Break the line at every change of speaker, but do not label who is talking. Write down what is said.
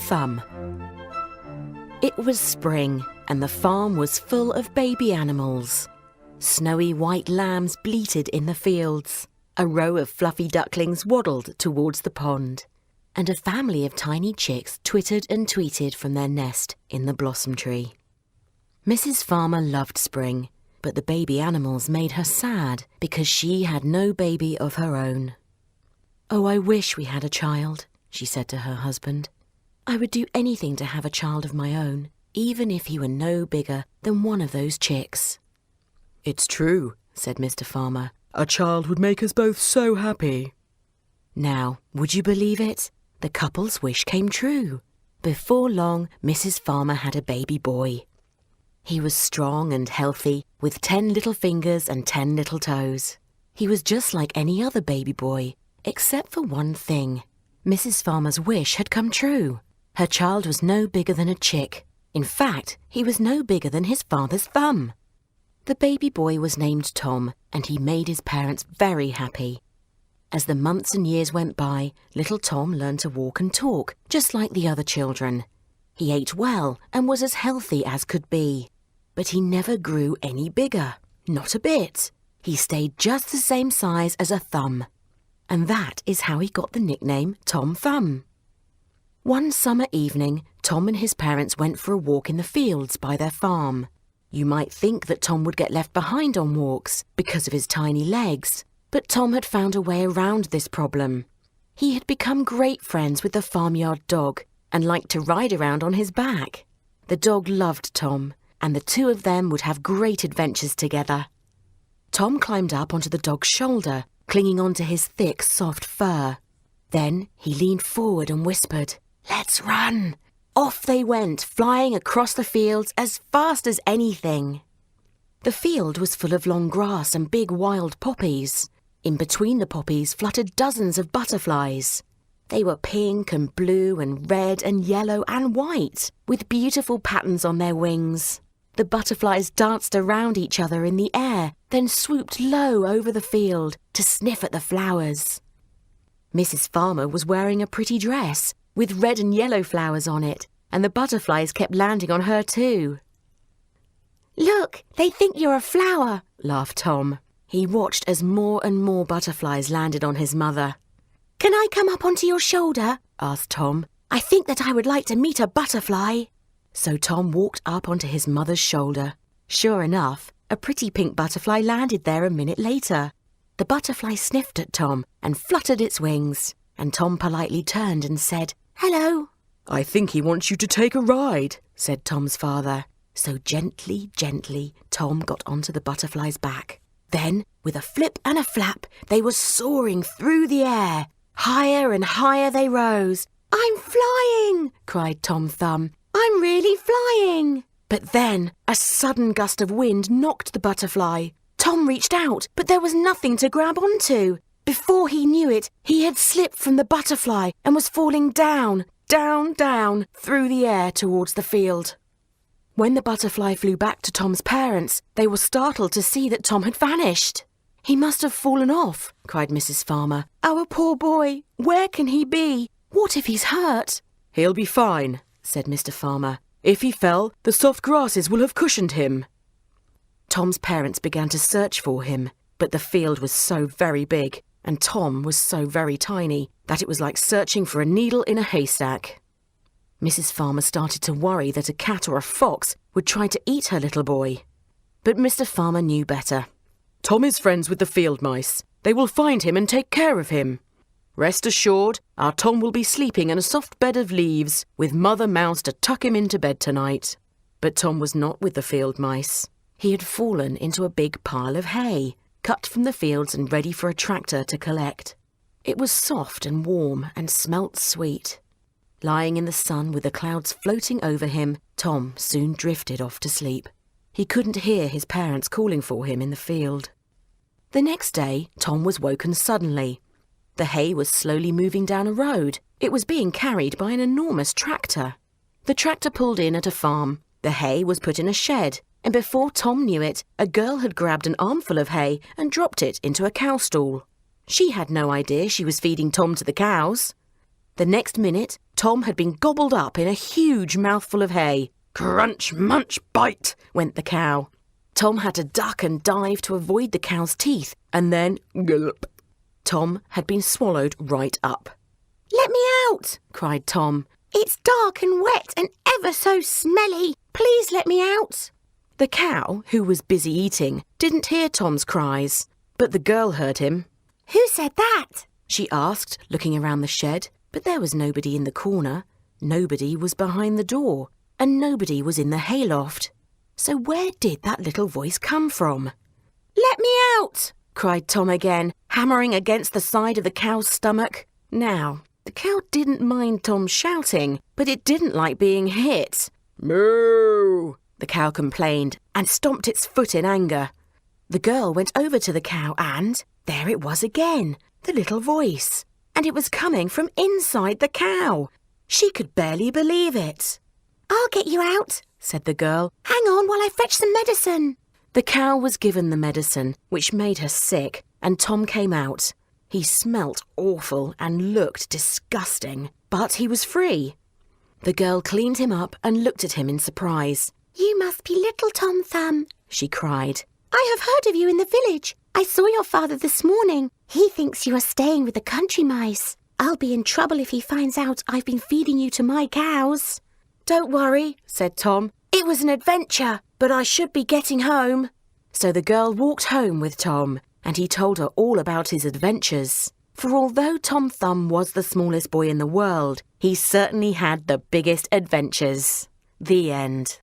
Thumb. It was spring, and the farm was full of baby animals. Snowy white lambs bleated in the fields. A row of fluffy ducklings waddled towards the pond, and a family of tiny chicks twittered and tweeted from their nest in the blossom tree. Mrs. Farmer loved spring, but the baby animals made her sad because she had no baby of her own. "Oh, I wish we had a child," she said to her husband. "I would do anything to have a child of my own, even if he were no bigger than one of those chicks."
"It's true," said Mr. Farmer. "A child would make us both so happy."
Now, would you believe it? The couple's wish came true. Before long, Mrs. Farmer had a baby boy. He was strong and healthy, with 10 little fingers and 10 little toes. He was just like any other baby boy, except for one thing. Mrs. Farmer's wish had come true. Her child was no bigger than a chick. In fact, he was no bigger than his father's thumb. The baby boy was named Tom, and he made his parents very happy. As the months and years went by, little Tom learned to walk and talk, just like the other children. He ate well and was as healthy as could be. But he never grew any bigger. Not a bit. He stayed just the same size as a thumb. And that is how he got the nickname Tom Thumb. One summer evening, Tom and his parents went for a walk in the fields by their farm. You might think that Tom would get left behind on walks because of his tiny legs, but Tom had found a way around this problem. He had become great friends with the farmyard dog and liked to ride around on his back. The dog loved Tom, and the two of them would have great adventures together. Tom climbed up onto the dog's shoulder, clinging onto his thick, soft fur. Then he leaned forward and whispered, "Let's run!" Off they went, flying across the fields as fast as anything. The field was full of long grass and big wild poppies. In between the poppies fluttered dozens of butterflies. They were pink and blue and red and yellow and white, with beautiful patterns on their wings. The butterflies danced around each other in the air, then swooped low over the field to sniff at the flowers. Mrs. Farmer was wearing a pretty dress with red and yellow flowers on it, and the butterflies kept landing on her too. "Look, they think you're a flower," laughed Tom. He watched as more and more butterflies landed on his mother. "Can I come up onto your shoulder?" asked Tom. "I think that I would like to meet a butterfly." So Tom walked up onto his mother's shoulder. Sure enough, a pretty pink butterfly landed there a minute later. The butterfly sniffed at Tom and fluttered its wings, and Tom politely turned and said, "Hello."
"I think he wants you to take a ride,"
said Tom's father. So gently, Tom got onto the butterfly's back. Then, with a flip and a flap, they were soaring through the air. Higher and higher they rose. "I'm flying!" cried Tom Thumb. "I'm really flying!" But then, a sudden gust of wind knocked the butterfly. Tom reached out, but there was nothing to grab onto. Before he knew it, he had slipped from the butterfly and was falling down, down, through the air towards the field. When the butterfly flew back to Tom's parents, they were startled to see that Tom had vanished. "He must have fallen off," cried Mrs. Farmer. "Our poor boy, where can he be? What if he's hurt?"
"He'll be fine," said Mr. Farmer. "If he fell, the soft grasses will have cushioned him." Tom's parents began to search for him, but the field was so very big, and Tom was so very tiny, that it was like searching for a needle in a haystack. Mrs. Farmer started to worry that a cat or a fox would try to eat her little boy. But Mr. Farmer knew better. "Tom is friends with the field mice. They will find him and take care of him. Rest assured, our Tom will be sleeping in a soft bed of leaves, with Mother Mouse to tuck him into bed tonight." But Tom was not with the field mice. He had fallen into a big pile of hay, cut from the fields and ready for a tractor to collect. It was soft and warm and smelt sweet. Lying in the sun with the clouds floating over him, Tom soon drifted off to sleep. He couldn't hear his parents calling for him in the field. The next day, Tom was woken suddenly. The hay was slowly moving down a road. It was being carried by an enormous tractor. The tractor pulled in at a farm. The hay was put in a shed, and before Tom knew it, a girl had grabbed an armful of hay and dropped it into a cow stall. She had no idea she was feeding Tom to the cows. The next minute, Tom had been gobbled up in a huge mouthful of hay. Crunch, munch, bite, went the cow. Tom had to duck and dive to avoid the cow's teeth, and then gulp. Tom had been swallowed right up.
Let me out, cried Tom. It's dark and wet and ever so smelly. Please let me out.
The cow, who was busy eating, didn't hear Tom's cries, but the girl heard him.
Who said that?
She asked, looking around the shed, but there was nobody in the corner. Nobody was behind the door, and nobody was in the hayloft. So where did that little voice come from?
Let me out,
cried Tom again, hammering against the side of the cow's stomach. Now, the cow didn't mind Tom shouting, but it didn't like being hit. Moo! The cow complained and stomped its foot in anger. The girl went over to the cow and there it was again, the little voice. And it was coming from inside the cow. She could barely believe it.
I'll get you out,
said the girl.
Hang on while I fetch some medicine.
The cow was given the medicine, which made her sick, and Tom came out. He smelt awful and looked disgusting, but he was free. The girl cleaned him up and looked at him in surprise.
You must be little Tom Thumb,
she cried.
I have heard of you in the village. I saw your father this morning. He thinks you are staying with the country mice. I'll be in trouble if he finds out I've been feeding you to my cows.
Don't worry, said Tom. It was an adventure, but I should be getting home. So the girl walked home with Tom, and he told her all about his adventures. For although Tom Thumb was the smallest boy in the world, he certainly had the biggest adventures. The end.